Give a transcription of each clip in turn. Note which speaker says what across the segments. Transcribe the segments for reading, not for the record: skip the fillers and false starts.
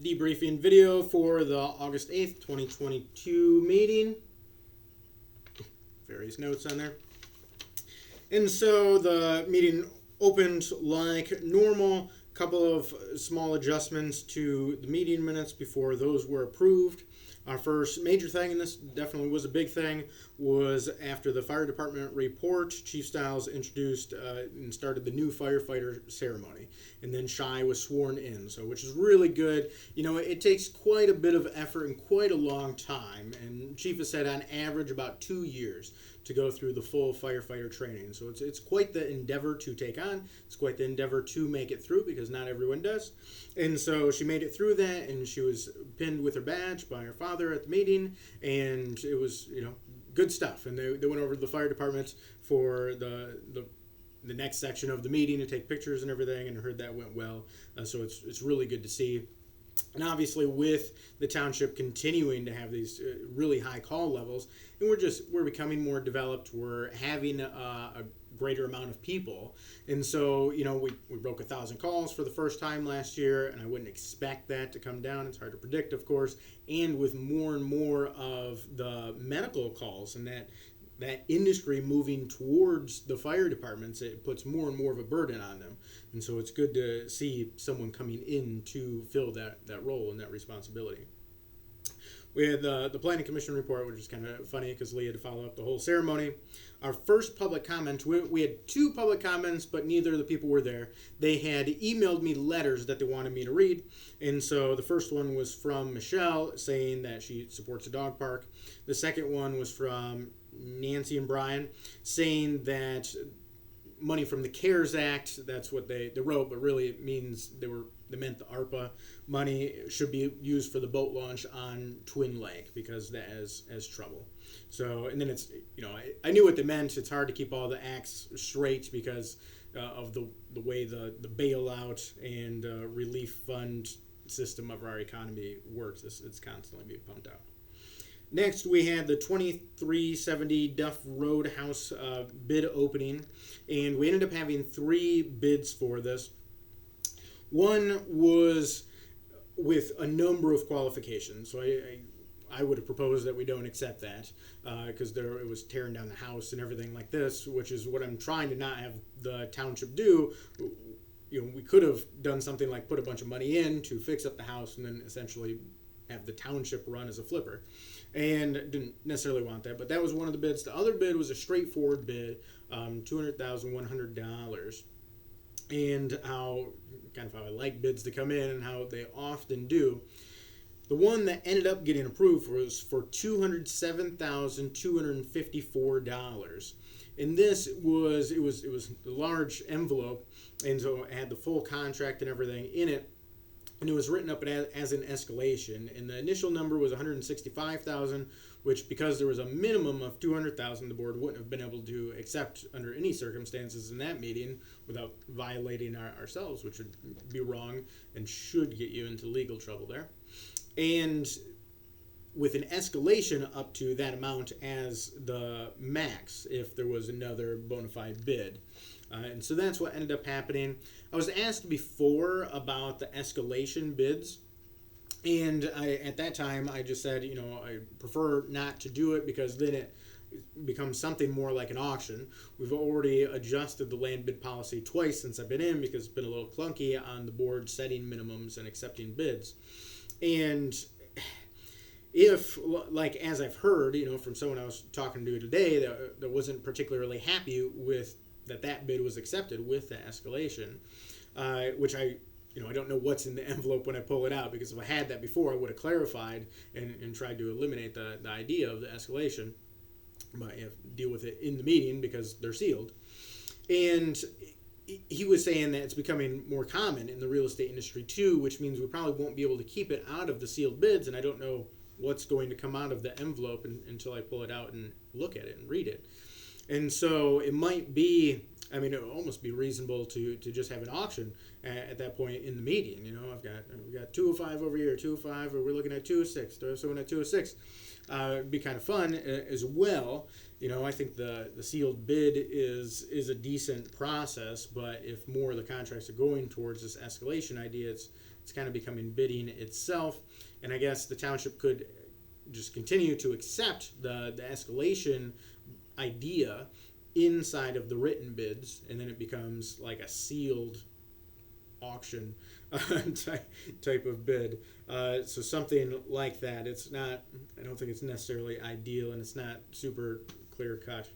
Speaker 1: debriefing video for the August 8th, 2022 meeting. Various notes on there. And so the meeting opened like normal. Couple of small adjustments to the meeting minutes before those were approved. Our first major thing, and this definitely was a big thing, was after the fire department report, Chief Stiles introduced and started the new firefighter ceremony. And then Shy was sworn in, so which is really good. You know, it takes quite a bit of effort and quite a long time. And Chief has said on average about 2 years to go through the full firefighter training. So it's quite the endeavor to take on. It's quite the endeavor to make it through because not everyone does. And so she made it through that, and she was pinned with her badge by her father at the meeting, and it was, good stuff. And they went over to the fire department for the next section of the meeting to take pictures and everything, and heard that went well. So it's really good to see. And obviously, with the township continuing to have these really high call levels, and we're becoming more developed. We're having a greater amount of people, and so we broke 1,000 calls for the first time last year, and I wouldn't expect that to come down. It's hard to predict, of course, and with more and more of the medical calls and that industry moving towards the fire departments, it puts more and more of a burden on them. And so it's good to see someone coming in to fill that role and that responsibility. We had the Planning Commission report, which is kind of funny because Lee had to follow up the whole ceremony. Our first public comment, we had 2 public comments, but neither of the people were there. They had emailed me letters that they wanted me to read. And so the first one was from Michelle saying that she supports a dog park. The second one was from Nancy and Brian saying that money from the CARES Act, that's what they wrote, but really it means they meant the ARPA money should be used for the boat launch on Twin Lake because that has trouble. So, and then it's, I knew what they meant. It's hard to keep all the acts straight because of the way the bailout and relief fund system of our economy works. It's constantly being pumped out. Next, we had the 2370 Duff Roadhouse bid opening, and we ended up having 3 bids for this. One was with a number of qualifications, so I would have proposed that we don't accept that because it was tearing down the house and everything like this, which is what I'm trying to not have the township do. We could have done something like put a bunch of money in to fix up the house and then essentially have the township run as a flipper. And didn't necessarily want that, but that was one of the bids. The other bid was a straightforward bid, $200,100. And how I like bids to come in and how they often do. The one that ended up getting approved was for $207,254. And this was a large envelope, and so it had the full contract and everything in it. And it was written up as an escalation. And the initial number was $165,000, which because there was a minimum of $200,000, the board wouldn't have been able to accept under any circumstances in that meeting without violating ourselves, which would be wrong and should get you into legal trouble there. And with an escalation up to that amount as the max if there was another bona fide bid. And so that's what ended up happening. I was asked before about the escalation bids, and at that time I just said, I prefer not to do it because then it becomes something more like an auction. We've already adjusted the land bid policy twice since I've been in because it's been a little clunky on the board setting minimums and accepting bids. And if, like as I've heard, from someone I was talking to today that wasn't particularly happy with that bid was accepted with the escalation, which I don't know what's in the envelope when I pull it out, because if I had that before, I would have clarified and tried to eliminate the idea of the escalation, but you have to deal with it in the meeting because they're sealed. And he was saying that it's becoming more common in the real estate industry too, which means we probably won't be able to keep it out of the sealed bids, and I don't know what's going to come out of the envelope until I pull it out and look at it and read it. And so it might be, it would almost be reasonable to just have an auction at that point in the meeting. We've got 205 over here, 205, or we're looking at 206. Throw someone at 206. It'd be kind of fun as well. I think the sealed bid is a decent process, but if more of the contracts are going towards this escalation idea, It's kind of becoming bidding itself, and I guess the township could just continue to accept the escalation idea inside of the written bids, and then it becomes like a sealed auction type of bid. So something like that. It's not, I don't think it's necessarily ideal, and it's not super clear cut.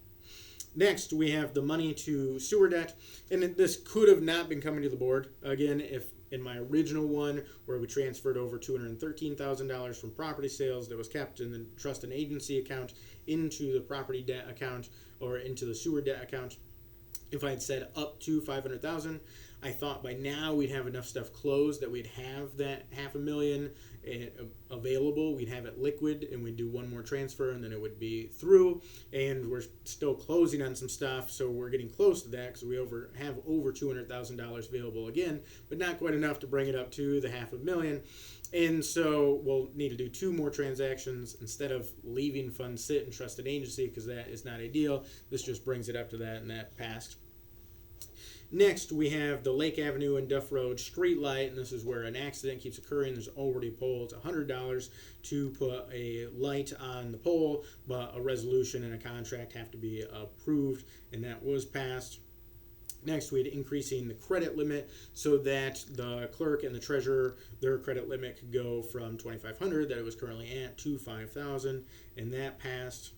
Speaker 1: Next, we have the money to sewer debt, and this could have not been coming to the board. Again, if in my original one, where we transferred over $213,000 from property sales that was kept in the trust and agency account into the property debt account or into the sewer debt account, if I had said up to $500,000, I thought by now we'd have enough stuff closed that we'd have that $500,000 available. We'd have it liquid, and we'd do one more transfer, and then it would be through. And we're still closing on some stuff, so we're getting close to that because we have over $200,000 available again, but not quite enough to bring it up to the $500,000. And so we'll need to do 2 more transactions instead of leaving funds sit in trusted agency, because that is not ideal. This just brings it up to that, and that passed. Next, we have the Lake Avenue and Duff Road street light, and this is where an accident keeps occurring. There's already a pole. It's $100 to put a light on the pole, but a resolution and a contract have to be approved, and that was passed. Next, we had increasing the credit limit so that the clerk and the treasurer, their credit limit could go from $2,500 that it was currently at to $5,000, and that passed.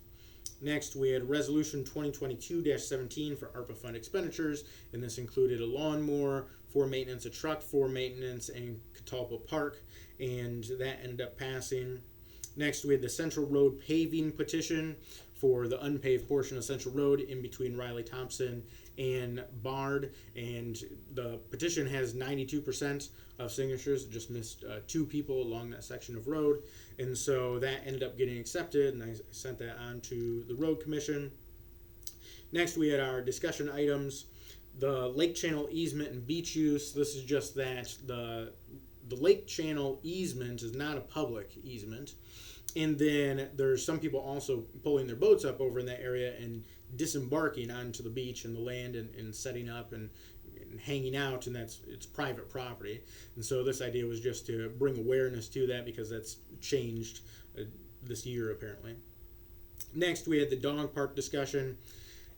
Speaker 1: Next, we had Resolution 2022-17 for Arpa Fund expenditures, and this included a lawnmower for maintenance, a truck for maintenance, and Catalpa Park, and that ended up passing. Next, we had the Central Road paving petition for the unpaved portion of Central Road in between Riley Thompson and Bard, and the petition has 92% of signatures. It just missed 2 people along that section of road, and so that ended up getting accepted, and I sent that on to the road commission. Next, we had our discussion items, the lake channel easement and beach use. This is just that the lake channel easement is not a public easement, and then there's some people also pulling their boats up over in that area and disembarking onto the beach and the land and setting up and hanging out, and it's private property. And so this idea was just to bring awareness to that, because that's changed this year apparently. Next, we had the dog park discussion,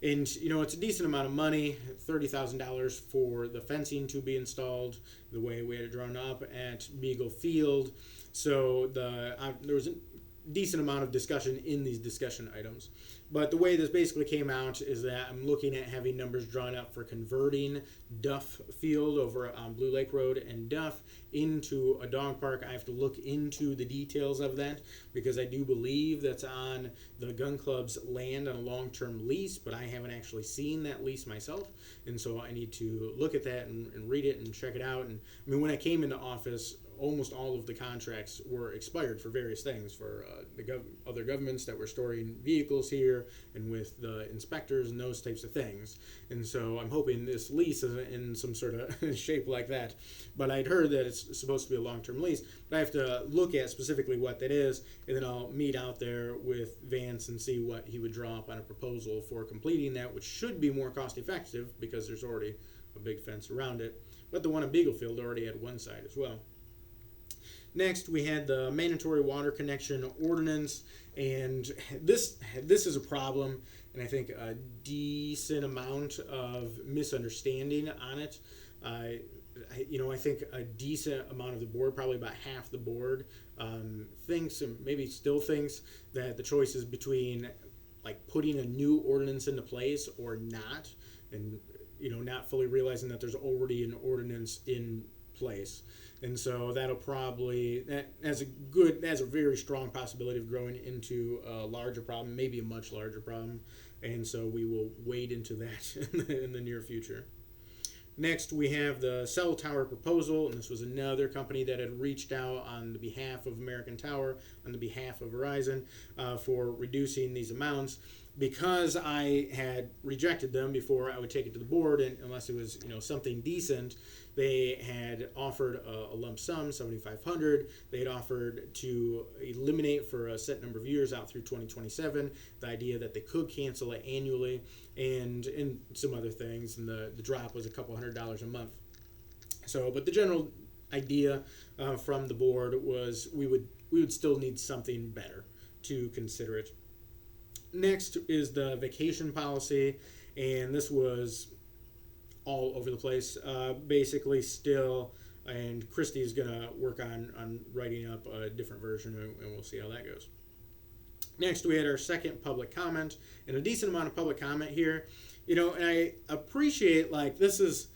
Speaker 1: and it's a decent amount of money, $30,000 for the fencing to be installed the way we had it drawn up at Beagle Field. So there was a decent amount of discussion in these discussion items. But the way this basically came out is that I'm looking at having numbers drawn up for converting Duff Field over on Blue Lake Road and Duff into a dog park. I have to look into the details of that, because I do believe that's on the gun club's land on a long-term lease, but I haven't actually seen that lease myself, and so I need to look at that and read it and check it out. And I mean, when I came into office, almost all of the contracts were expired for various things, for other governments that were storing vehicles here, and with the inspectors and those types of things. And so I'm hoping this lease is in some sort of shape like that. But I'd heard that it's supposed to be a long-term lease, but I have to look at specifically what that is, and then I'll meet out there with Vance and see what he would draw up on a proposal for completing that, which should be more cost-effective because there's already a big fence around it. But the one at Beaglefield already had one side as well. Next, we had the mandatory water connection ordinance, and this is a problem, and I think a decent amount of misunderstanding on it. I think a decent amount of the board, probably about half the board, thinks, and maybe still thinks, that the choice is between like putting a new ordinance into place or not, and not fully realizing that there's already an ordinance in place. And so that has a very strong possibility of growing into a larger problem, maybe a much larger problem. And so we will wade into that in the near future. Next, we have the cell tower proposal, and this was another company that had reached out on the behalf of American Tower, on the behalf of Verizon, for reducing these amounts. Because I had rejected them before I would take it to the board, and unless it was something decent, they had offered a lump sum, $7,500. They had offered to eliminate for a set number of years out through 2027, the idea that they could cancel it annually, and some other things, and the drop was a couple $100 a month. So, but the general idea from the board was we would still need something better to consider it. Next is the vacation policy, and this was all over the place. Basically, still, and Christy's gonna work on writing up a different version, and we'll see how that goes. Next, we had our second public comment, and a decent amount of public comment here. And I appreciate, this is,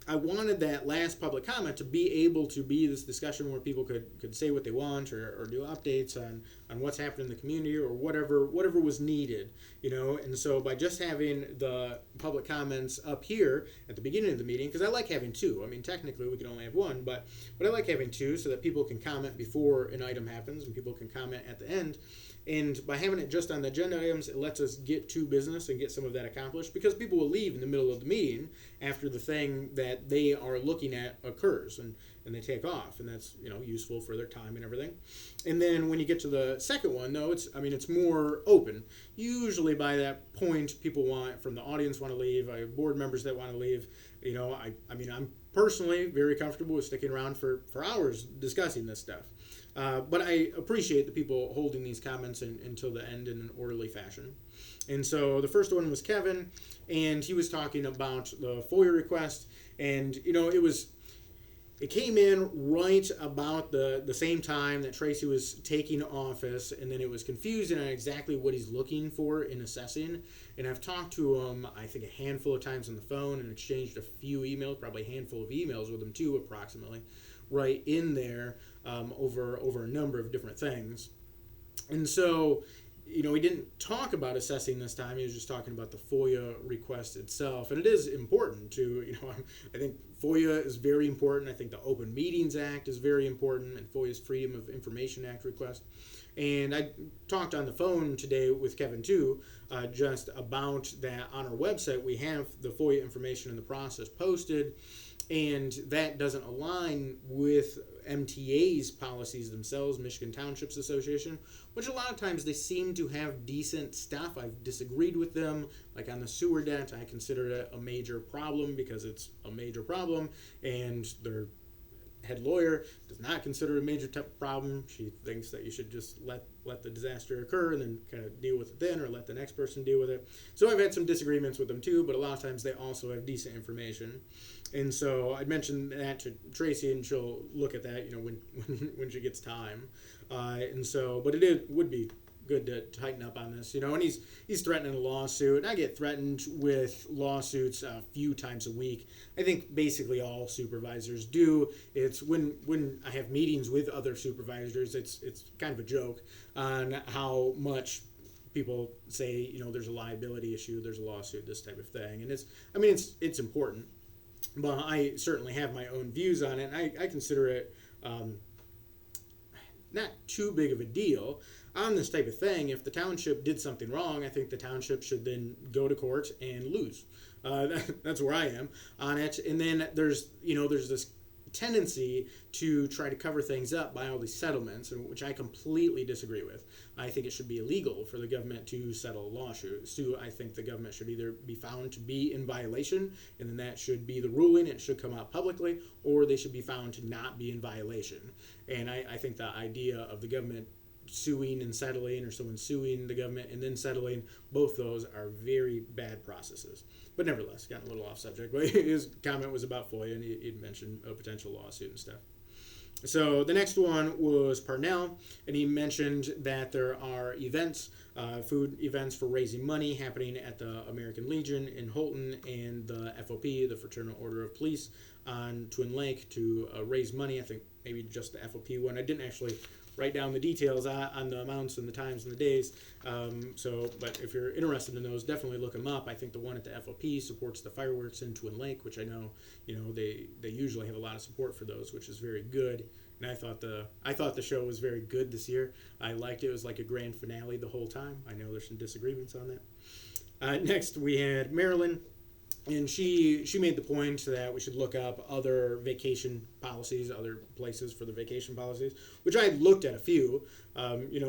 Speaker 1: I wanted that last public comment to be able to be this discussion where people could say what they want or do updates on what's happening in the community or whatever was needed, and so by just having the public comments up here at the beginning of the meeting, because I like having two. I mean, technically we can only have one, but I like having two so that people can comment before an item happens and people can comment at the end. And by having it just on the agenda items, it lets us get to business and get some of that accomplished, because people will leave in the middle of the meeting after the thing that they are looking at occurs, and they take off, and that's useful for their time and everything. And then when you get to the second one, though, it's more open. Usually by that point, people from the audience want to leave. I have board members that want to leave. I'm personally very comfortable with sticking around for hours discussing this stuff. But I appreciate the people holding these comments until the end in an orderly fashion. And so the first one was Kevin, and he was talking about the FOIA request, and it came in right about the same time that Tracy was taking office, and then it was confusing on exactly what he's looking for in assessing. And I've talked to him, I think, a handful of times on the phone and exchanged a few emails, probably a handful of emails with him too, approximately, right in there over a number of different things. And so, he didn't talk about assessing this time. He was just talking about the FOIA request itself. And it is important to, I think FOIA is very important. I think the Open Meetings Act is very important, and FOIA's Freedom of Information Act request. And I talked on the phone today with Kevin too, just about that. On our website, we have the FOIA information and the process posted, and that doesn't align with MTA's policies themselves, Michigan Townships Association, which a lot of times they seem to have decent stuff. I've disagreed with them, like on the sewer debt. I consider it a major problem because it's a major problem, and their head lawyer does not consider it a major problem. She thinks that you should just let the disaster occur and then kind of deal with it then, or let the next person deal with it. So I've had some disagreements with them too, but a lot of times they also have decent information. And so I'd mentioned that to Tracy, and she'll look at that, when she gets time. And so, but would be good to tighten up on this, and he's threatening a lawsuit, and I get threatened with lawsuits a few times a week. I think basically all supervisors do. It's when I have meetings with other supervisors, it's kind of a joke on how much people say, there's a liability issue, there's a lawsuit, this type of thing, and it's important. But I certainly have my own views on it, and I consider it not too big of a deal on this type of thing. If the township did something wrong, I think the township should then go to court and lose. That's where I am on it. And then there's this tendency to try to cover things up by all these settlements, which I completely disagree with. I think it should be illegal for the government to settle lawsuits. I think the government should either be found to be in violation, and then that should be the ruling, it should come out publicly, or they should be found to not be in violation. And I think the idea of the government suing and settling, or someone suing the government and then settling, both those are very bad processes. But nevertheless, gotten a little off subject, but his comment was about FOIA, and he'd mentioned a potential lawsuit and stuff. So the next one was Parnell, and he mentioned that there are events, food events for raising money happening at the American Legion in Holton and the FOP, the Fraternal Order of Police, on Twin Lake to raise money. I think maybe just the FOP one. I didn't actually write down the details on the amounts and the times and the days. But if you're interested in those, definitely look them up. I think the one at the FOP supports the fireworks in Twin Lake, which I know, they usually have a lot of support for those, which is very good. And I thought the show was very good this year. I liked it. It was like a grand finale the whole time. I know there's some disagreements on that. Next, we had Marilyn. And she made the point that we should look up other vacation policies, other places for the vacation policies, which I looked at a few.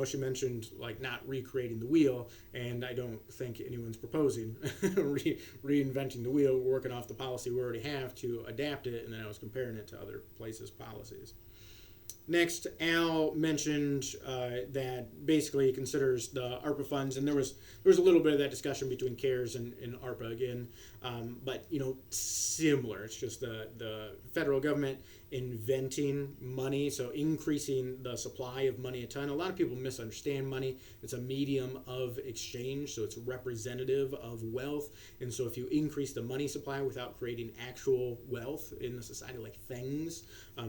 Speaker 1: She mentioned like not recreating the wheel, and I don't think anyone's proposing reinventing the wheel. We're working off the policy we already have to adapt it, and then I was comparing it to other places' policies. Next, Al mentioned that basically he considers the Arpa funds, and there was a little bit of that discussion between CARES and Arpa again, but similar. It's just the federal government inventing money, so increasing the supply of money a ton. A lot of people misunderstand money. It's a medium of exchange, so it's representative of wealth, and so if you increase the money supply without creating actual wealth in the society, like things,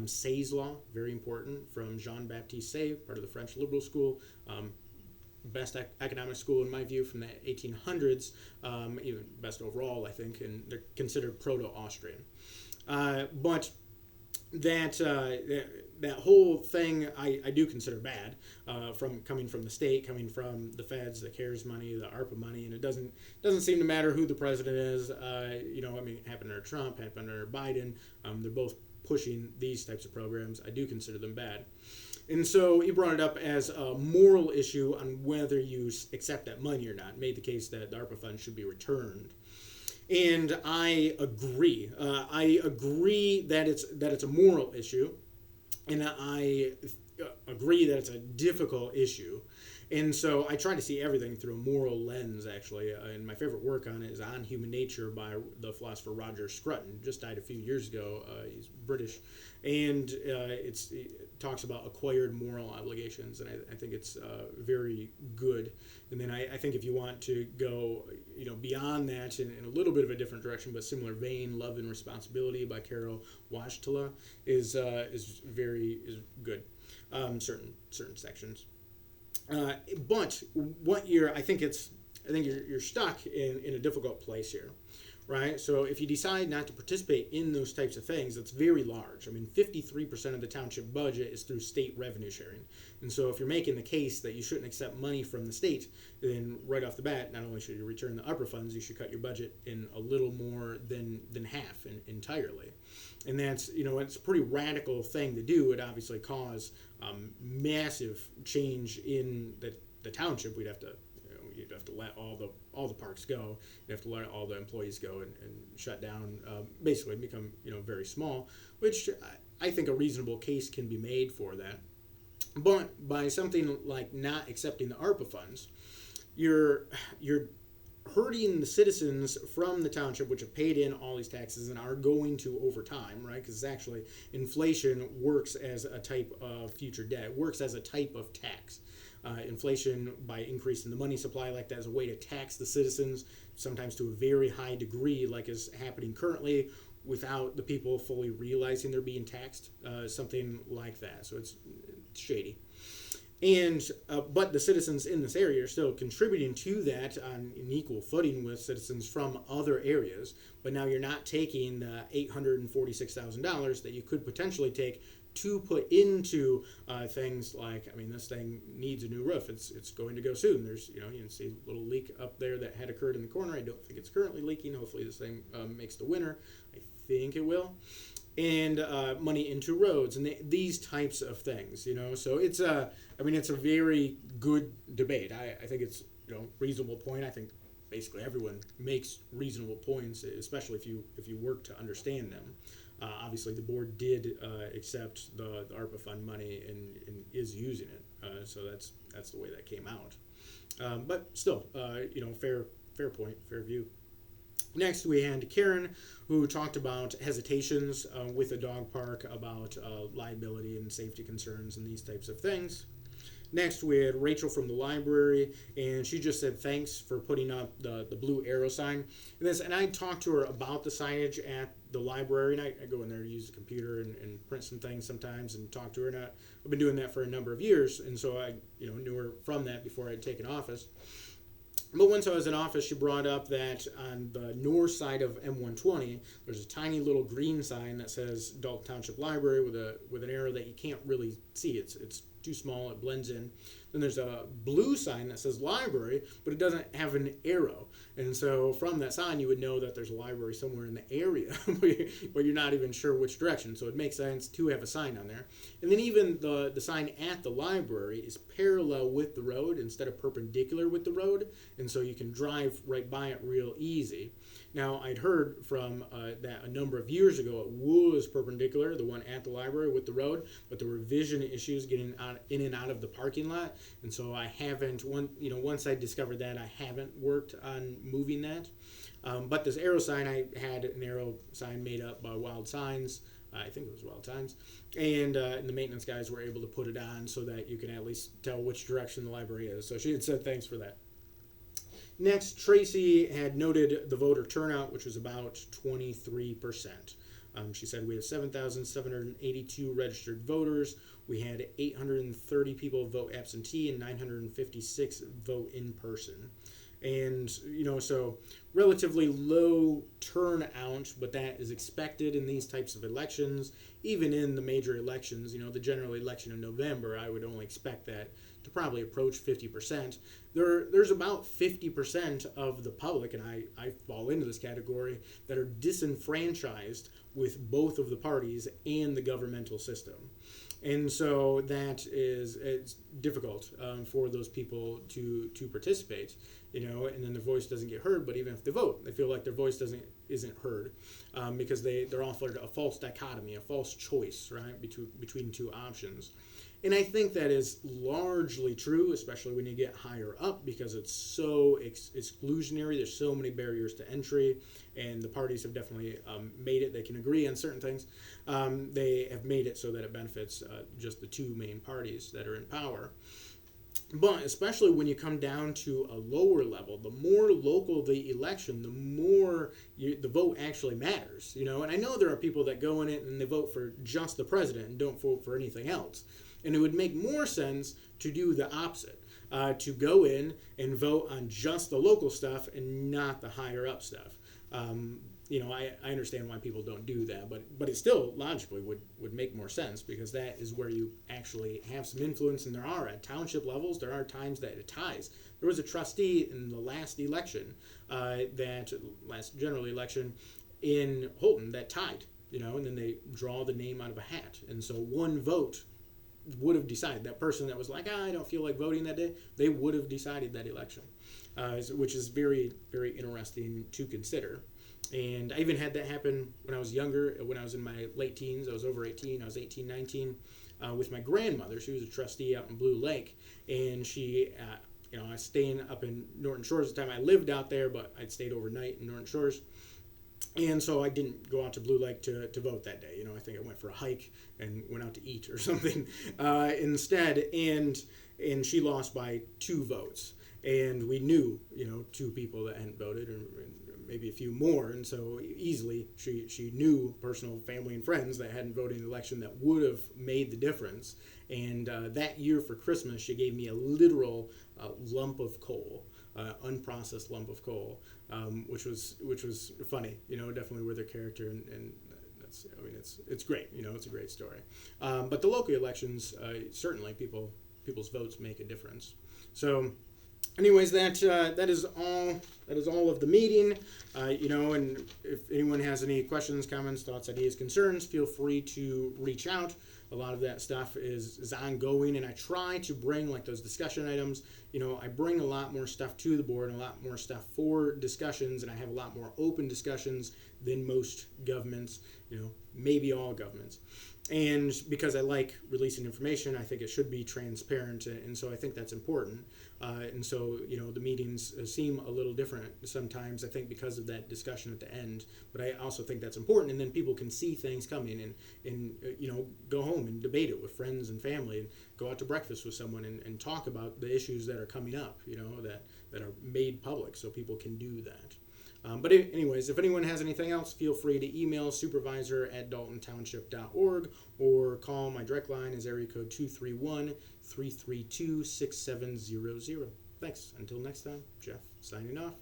Speaker 1: Say's law, very important, from Jean-Baptiste Say, part of the French liberal school, best economic school in my view from the 1800s, even best overall I think, and they're considered proto-Austrian. But that whole thing I do consider bad, from coming from the state, coming from the feds, the CARES money, the ARPA money, and it doesn't seem to matter who the president is. It happened under Trump, happened under Biden. They're both pushing these types of programs. I do consider them bad. And so he brought it up as a moral issue on whether you accept that money or not. Made the case that the ARPA funds should be returned. And I agree. I agree that it's a moral issue, and I agree that it's a difficult issue. And so I try to see everything through a moral lens, actually. And my favorite work on it is On Human Nature by the philosopher Roger Scruton. Just died a few years ago. He's British. And it talks about acquired moral obligations. And I think it's very good. And then I think if you want to go beyond that in a little bit of a different direction, but similar vein, Love and Responsibility by Carol Wojtyla is good. Certain sections. But what I think you're stuck in a difficult place here, right? So if you decide not to participate in those types of things, it's very large. 53% of the township budget is through state revenue sharing. And so if you're making the case that you shouldn't accept money from the state, then right off the bat, not only should you return the ARPA funds, you should cut your budget in a little more than half entirely. And that's, it's a pretty radical thing to do. It obviously cause massive change in the township. You'd have to let all the parks go. You have to let all the employees go and shut down, basically become very small, which I think a reasonable case can be made for that. But by something like not accepting the ARPA funds, you're hurting the citizens from the township, which have paid in all these taxes and are going to over time, right? Because actually inflation works as a type of future debt. It works as a type of tax. Inflation, by increasing the money supply like that, is a way to tax the citizens, sometimes to a very high degree, like is happening currently, without the people fully realizing they're being taxed, something like that. So it's shady. And but the citizens in this area are still contributing to that on an equal footing with citizens from other areas. But now you're not taking the $846,000 that you could potentially take to put into things like, this thing needs a new roof. It's going to go soon. There's, you can see a little leak up there that had occurred in the corner. I don't think it's currently leaking. Hopefully this thing makes the winter. I think it will. And money into roads and these types of things, So it's it's a very good debate. I think it's reasonable point. I think basically everyone makes reasonable points, especially if you work to understand them. Obviously, the board did accept the ARPA fund money and is using it, so that's the way that came out. But still, fair point, fair view. Next, we had Karen, who talked about hesitations with a dog park, about liability and safety concerns and these types of things. Next, we had Rachel from the library, and she just said thanks for putting up the blue arrow sign. And I talked to her about the signage at the library, and I go in there to use the computer and print some things sometimes and talk to her. And I've been doing that for a number of years, and so I knew her from that before I'd taken office. But once I was in office, she brought up that on the north side of M120, there's a tiny little green sign that says Dalton Township Library with an arrow that you can't really see. It's too small, it blends in. Then there's a blue sign that says library, but it doesn't have an arrow. And so from that sign, you would know that there's a library somewhere in the area, but you're not even sure which direction. So it makes sense to have a sign on there. And then even the sign at the library is parallel with the road instead of perpendicular with the road. And so you can drive right by it real easy. Now, I'd heard from that a number of years ago it was perpendicular, the one at the library with the road, but there were vision issues getting in and out of the parking lot, and so I haven't, once I discovered that, I haven't worked on moving that. But this arrow sign, I had an arrow sign made up by Wild Signs. I think it was Wild Signs. And the maintenance guys were able to put it on so that you can at least tell which direction the library is. So she had said thanks for that. Next, Tracy had noted the voter turnout, which was about 23%. She said we have 7,782 registered voters. We had 830 people vote absentee and 956 vote in person. And, so relatively low turnout, but that is expected in these types of elections. Even in the major elections, the general election in November, I would only expect that to probably approach 50%. There's about 50% of the public, and I fall into this category, that are disenfranchised with both of the parties and the governmental system. And so it's difficult for those people to participate, and then their voice doesn't get heard. But even if they vote, they feel like their voice isn't heard because they're offered a false dichotomy, a false choice, right, between two options. And I think that is largely true, especially when you get higher up, because it's so exclusionary. There's so many barriers to entry, and the parties have definitely made it. They can agree on certain things. They have made it so that it benefits just the two main parties that are in power. But especially when you come down to a lower level, the more local the election, the more the vote actually matters. And I know there are people that go in it and they vote for just the president and don't vote for anything else. And it would make more sense to do the opposite, to go in and vote on just the local stuff and not the higher up stuff. I understand why people don't do that, but it still logically would make more sense, because that is where you actually have some influence, and there are at township levels, there are times that it ties. There was a trustee in the last election, last general election in Holton that tied, and then they draw the name out of a hat. And so one vote would have decided, that person that was like, I don't feel like voting that day, they would have decided that election, which is very, very interesting to consider. And I even had that happen when I was younger, when I was in my late teens. I was over 18, I was 18, 19, with my grandmother. She was a trustee out in Blue Lake, and she, I was staying up in Norton Shores at the time. I lived out there, but I'd stayed overnight in Norton Shores. And so I didn't go out to Blue Lake to vote that day. I think I went for a hike and went out to eat or something instead. And she lost by 2 votes. And we knew, 2 people that hadn't voted, and maybe a few more. And so easily she knew personal family and friends that hadn't voted in the election that would have made the difference. And that year for Christmas, she gave me a literal lump of coal. Unprocessed lump of coal, which was funny, definitely with her character, and that's, it's great, it's a great story. But the local elections, certainly people's votes make a difference. So, anyways, that is all of the meeting. And if anyone has any questions, comments, thoughts, ideas, concerns, feel free to reach out. A lot of that stuff is ongoing, and I try to bring those discussion items. I bring a lot more stuff to the board and a lot more stuff for discussions, and I have a lot more open discussions than most governments, maybe all governments. And because I like releasing information, I think it should be transparent, and so I think that's important. And so, the meetings seem a little different sometimes, I think, because of that discussion at the end. But I also think that's important, and then people can see things coming and go home and debate it with friends and family, and go out to breakfast with someone and talk about the issues that are coming up, that are made public, so people can do that. But anyways, if anyone has anything else, feel free to email supervisor@daltontownship.org or call my direct line is area code 231-332-6700. Thanks. Until next time, Jeff signing off.